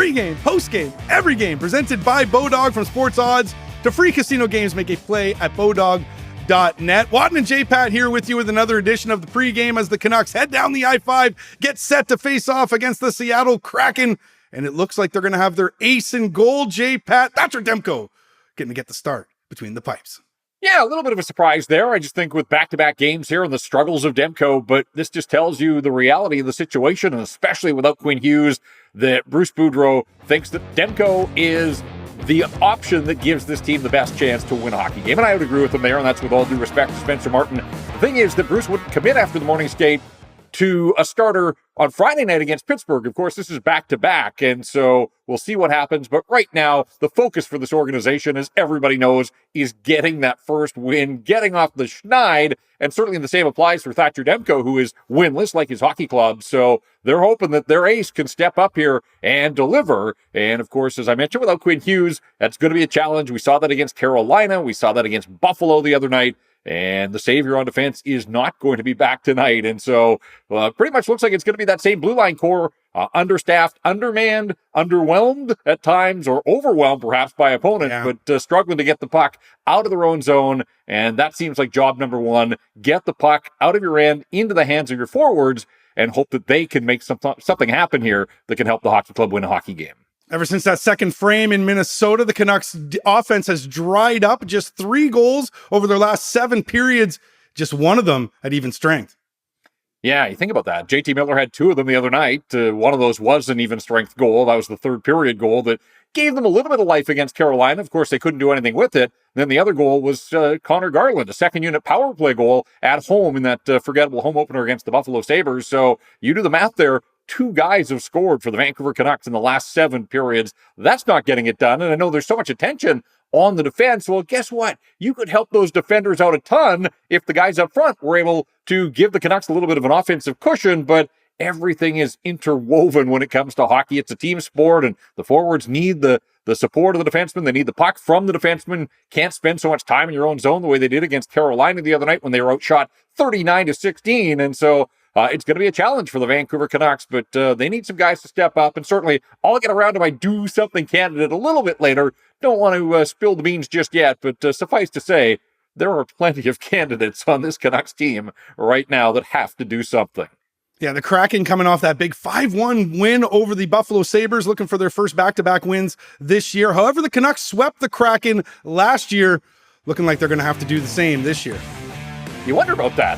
Pre-game, post-game, every game presented by Bodog from Sports Odds. To free casino games, make a play at Bodog.net. Wadden and JPat here with you with another edition of the pregame as the Canucks head down the I-5, get set to face off against the Seattle Kraken, and it looks like they're going to have their ace in goal, JPat. Thatcher Demko getting to get the start between the pipes. Yeah, a little bit of a surprise there. I just think with back-to-back games here and the struggles of Demko, but this just tells you the reality of the situation, and especially without Quinn Hughes, that Bruce Boudreau thinks that Demko is the option that gives this team the best chance to win a hockey game. And I would agree with him there, and that's with all due respect to Spencer Martin. The thing is that Bruce wouldn't commit after the morning skate to a starter on Friday night against Pittsburgh. Of course, this is back-to-back, and so we'll see what happens. But right now, the focus for this organization, as everybody knows, is getting that first win, getting off the schneid, and certainly the same applies for Thatcher Demko, who is winless like his hockey club. So they're hoping that their ace can step up here and deliver. And of course, as I mentioned, without Quinn Hughes, that's going to be a challenge. We saw that against Carolina. We saw that against Buffalo the other night. And the savior on defense is not going to be back tonight. And so pretty much looks like it's going to be that same blue line core, understaffed, undermanned, underwhelmed at times, or overwhelmed perhaps by opponents, but struggling to get the puck out of their own zone. And that seems like job number one. Get the puck out of your end into the hands of your forwards and hope that they can make something happen here that can help the hockey club win a hockey game. Ever since that second frame in Minnesota, the Canucks offense has dried up. Just 3 goals over their last 7 periods, just one of them at even strength. Yeah, you think about that. JT Miller had 2 of them the other night. One of those was an even strength goal. That was the third period goal that gave them a little bit of life against Carolina. Of course, they couldn't do anything with it. Then the other goal was Connor Garland, a second unit power play goal at home in that forgettable home opener against the Buffalo Sabres. So you do the math there. 2 guys have scored for the Vancouver Canucks in the last 7 periods. That's not getting it done. And I know there's so much attention on the defense. Well, guess what? You could help those defenders out a ton if the guys up front were able to give the Canucks a little bit of an offensive cushion, but everything is interwoven when it comes to hockey. It's a team sport, and the forwards need the support of the defenseman. They need the puck from the defenseman. Can't spend so much time in your own zone the way they did against Carolina the other night when they were outshot 39-16. And so it's going to be a challenge for the Vancouver Canucks, but they need some guys to step up. And certainly, I'll get around to my do something candidate a little bit later. Don't want to spill the beans just yet, but suffice to say, there are plenty of candidates on this Canucks team right now that have to do something. Yeah, the Kraken coming off that big 5-1 win over the Buffalo Sabres, looking for their first back-to-back wins this year. However, the Canucks swept the Kraken last year, looking like they're going to have to do the same this year. You wonder about that.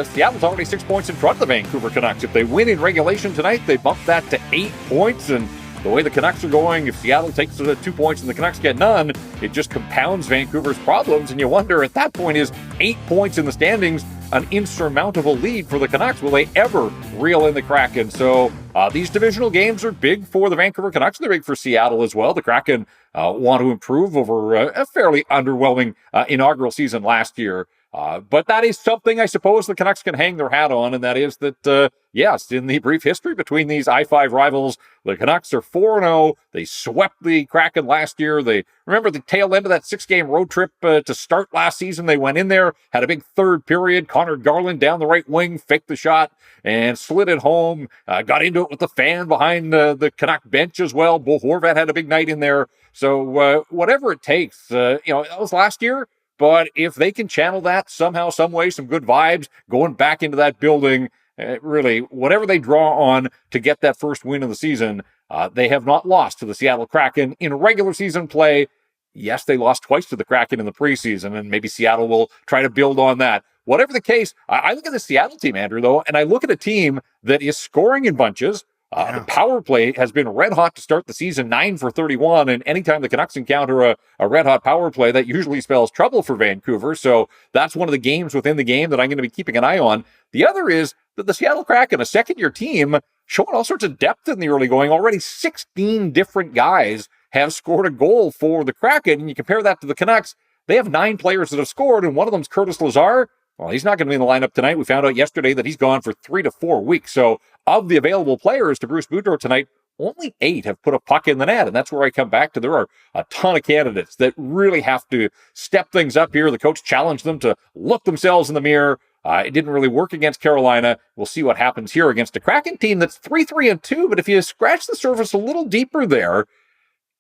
Seattle's already 6 points in front of the Vancouver Canucks. If they win in regulation tonight, they bump that to 8 points. And the way the Canucks are going, if Seattle takes 2 points and the Canucks get none, it just compounds Vancouver's problems. And you wonder at that point, is 8 points in the standings an insurmountable lead for the Canucks? Will they ever reel in the Kraken? So these divisional games are big for the Vancouver Canucks. They're big for Seattle as well. The Kraken want to improve over a fairly underwhelming inaugural season last year. But that is something I suppose the Canucks can hang their hat on, and that is that, yes, in the brief history between these I-5 rivals, the Canucks are 4-0. They swept the Kraken last year. They remember the tail end of that 6-game road trip to start last season. They went in there, had a big third period. Connor Garland down the right wing, faked the shot and slid it home. Got into it with the fan behind the Canuck bench as well. Bo Horvat had a big night in there. So whatever it takes, that was last year. But if they can channel that somehow, some way, some good vibes going back into that building, really, whatever they draw on to get that first win of the season, they have not lost to the Seattle Kraken in regular season play. Yes, they lost twice to the Kraken in the preseason, and maybe Seattle will try to build on that. Whatever the case, I look at the Seattle team, Andrew, though, and I look at a team that is scoring in bunches. The power play has been red hot to start the season, 9 for 31. And anytime the Canucks encounter a red hot power play, that usually spells trouble for Vancouver. So that's one of the games within the game that I'm going to be keeping an eye on. The other is that the Seattle Kraken, a second-year team, showing all sorts of depth in the early going. Already 16 different guys have scored a goal for the Kraken. And you compare that to the Canucks, they have 9 players that have scored, and one of them is Curtis Lazar. Well, he's not going to be in the lineup tonight. We found out yesterday that he's gone for 3 to 4 weeks. So of the available players to Bruce Boudreau tonight, only 8 have put a puck in the net. And that's where I come back to. There are a ton of candidates that really have to step things up here. The coach challenged them to look themselves in the mirror. It didn't really work against Carolina. We'll see what happens here against a Kraken team that's 3-3-2, but if you scratch the surface a little deeper there,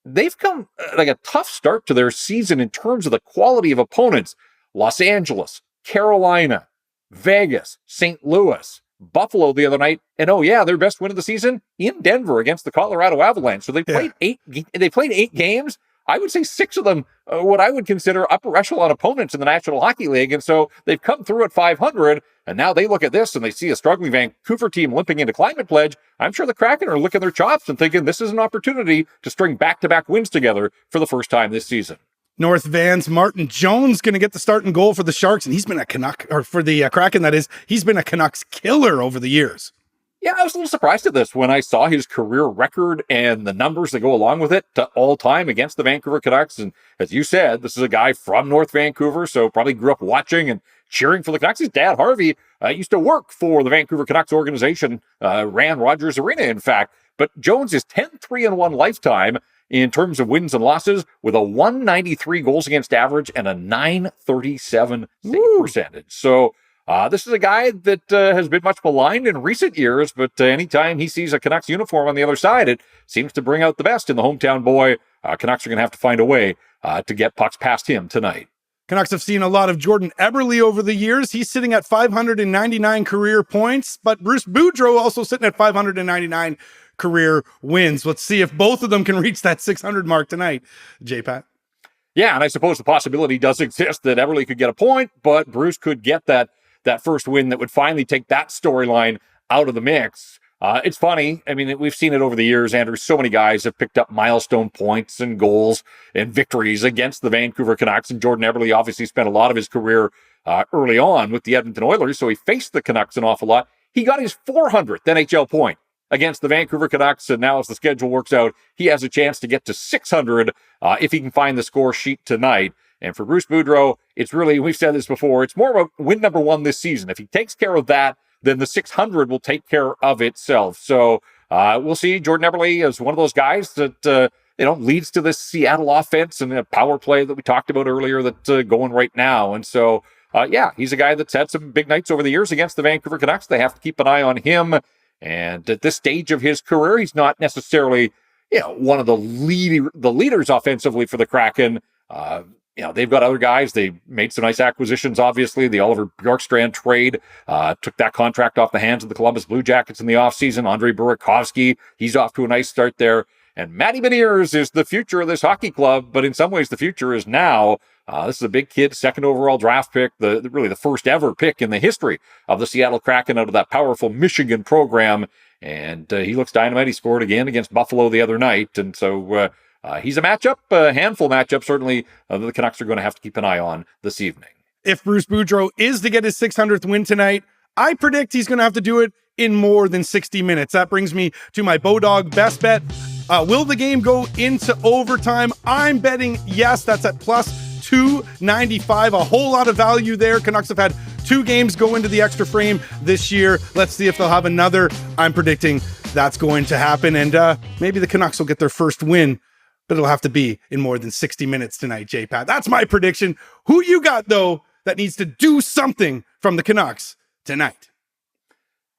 they've come like a tough start to their season in terms of the quality of opponents. Los Angeles, Carolina, Vegas, St. Louis, Buffalo the other night, and oh yeah, their best win of the season in Denver against the Colorado Avalanche. So they played eight games. I would say 6 of them, what I would consider upper echelon opponents in the National Hockey League. And so they've come through at 500, and now they look at this and they see a struggling Vancouver team limping into climate pledge. I'm sure the Kraken are licking their chops and thinking this is an opportunity to string back-to-back wins together for the first time this season. North Van's Martin Jones going to get the starting goal for the Sharks, and he's been a Canuck, or for the Kraken, that is. He's been a Canucks killer over the years. Yeah, I was a little surprised at this when I saw his career record and the numbers that go along with it to all time against the Vancouver Canucks. And as you said, this is a guy from North Vancouver, so probably grew up watching and cheering for the Canucks. His dad, Harvey, used to work for the Vancouver Canucks organization, ran Rogers Arena, in fact. But Jones is 10-3-1 lifetime in terms of wins and losses with a 193 goals against average and a 937 save percentage. So this is a guy that has been much maligned in recent years, but anytime he sees a Canucks uniform on the other side, it seems to bring out the best in the hometown boy. Canucks are going to have to find a way to get pucks past him tonight. Canucks have seen a lot of Jordan Eberle over the years. He's sitting at 599 career points, but Bruce Boudreau also sitting at 599 career wins. Let's see if both of them can reach that 600 mark tonight, JPat. Yeah, and I suppose the possibility does exist that Eberle could get a point, but Bruce could get that first win that would finally take that storyline out of the mix. It's funny. I mean, we've seen it over the years, Andrew. So many guys have picked up milestone points and goals and victories against the Vancouver Canucks. And Jordan Eberle obviously spent a lot of his career early on with the Edmonton Oilers, so he faced the Canucks an awful lot. He got his 400th NHL point against the Vancouver Canucks, and now as the schedule works out, he has a chance to get to 600 if he can find the score sheet tonight. And for Bruce Boudreau, it's really, we've said this before, it's more of a win number 1 this season. If he takes care of that, then the 600 will take care of itself. So we'll see. Jordan Eberle is one of those guys that leads to this Seattle offense and a power play that we talked about earlier that's going right now. And so, he's a guy that's had some big nights over the years against the Vancouver Canucks. They have to keep an eye on him. And at this stage of his career, he's not necessarily, one of the leaders offensively for the Kraken. They've got other guys. They made some nice acquisitions, obviously. The Oliver Bjorkstrand trade took that contract off the hands of the Columbus Blue Jackets in the offseason. Andrei Burakovsky, he's off to a nice start there. And Matty Beniers is the future of this hockey club, but in some ways the future is now. This is a big kid, second overall draft pick, really the first ever pick in the history of the Seattle Kraken out of that powerful Michigan program. And he looks dynamite. He scored again against Buffalo the other night. And so he's a handful matchup, certainly, that the Canucks are going to have to keep an eye on this evening. If Bruce Boudreau is to get his 600th win tonight, I predict he's going to have to do it in more than 60 minutes. That brings me to my Bodog Best Bet. Will the game go into overtime? I'm betting yes. That's at plus 295. A whole lot of value there. Canucks have had 2 games go into the extra frame this year. Let's see if they'll have another. I'm predicting that's going to happen. And maybe the Canucks will get their first win, but it'll have to be in more than 60 minutes tonight, JPat. That's my prediction. Who you got, though, that needs to do something from the Canucks tonight?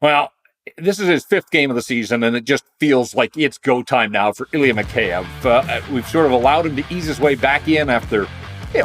Well, this is his 5th game of the season, and it just feels like it's go time now for Ilya Mikheyev. We've sort of allowed him to ease his way back in after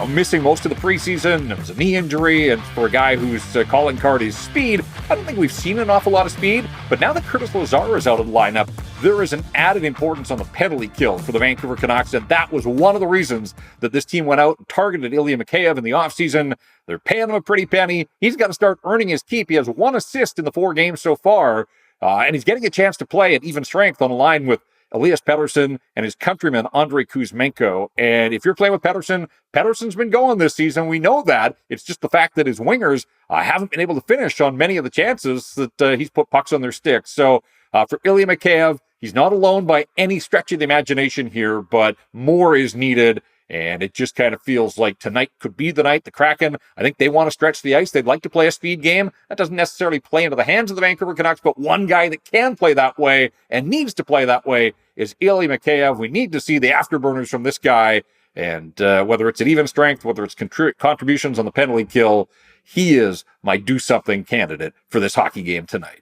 missing most of the preseason. It was a knee injury, and for a guy whose calling card is speed, I don't think we've seen an awful lot of speed. But now that Curtis Lazar is out of the lineup, there is an added importance on the penalty kill for the Vancouver Canucks, and that was one of the reasons that this team went out and targeted Ilya Mikheyev in the offseason. They're paying him a pretty penny. He's got to start earning his keep. He has 1 assist in the 4 games so far, and he's getting a chance to play at even strength on a line with Elias Paterson and his countryman, Andrei Kuzmenko. And if you're playing with Paterson, Paterson's been going this season. We know that. It's just the fact that his wingers haven't been able to finish on many of the chances that he's put pucks on their sticks. So for Ilya Mikheyev, he's not alone by any stretch of the imagination here, but more is needed. And it just kind of feels like tonight could be the night. The Kraken, I think they want to stretch the ice. They'd like to play a speed game. That doesn't necessarily play into the hands of the Vancouver Canucks, but one guy that can play that way and needs to play that way is Ilya Mikheyev. We need to see the afterburners from this guy. And whether it's at even strength, whether it's contributions on the penalty kill, he is my do-something candidate for this hockey game tonight.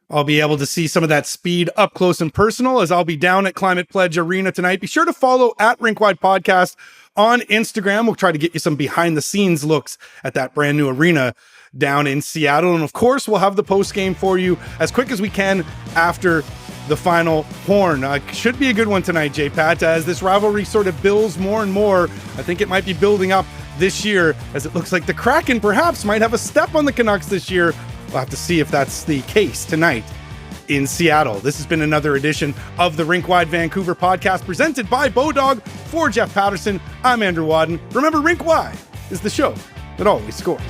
I'll be able to see some of that speed up close and personal as I'll be down at Climate Pledge Arena tonight. Be sure to follow at Rinkwide Podcast on Instagram. We'll try to get you some behind the scenes looks at that brand new arena down in Seattle. And of course, we'll have the post game for you as quick as we can after the final horn. Should be a good one tonight, JPat, as this rivalry sort of builds more and more. I think it might be building up this year as it looks like the Kraken perhaps might have a step on the Canucks this year. We'll have to see if that's the case tonight in Seattle. This has been another edition of the Rinkwide Vancouver podcast presented by Bodog. For Jeff Paterson, I'm Andrew Wadden. Remember, Rinkwide is the show that always scores.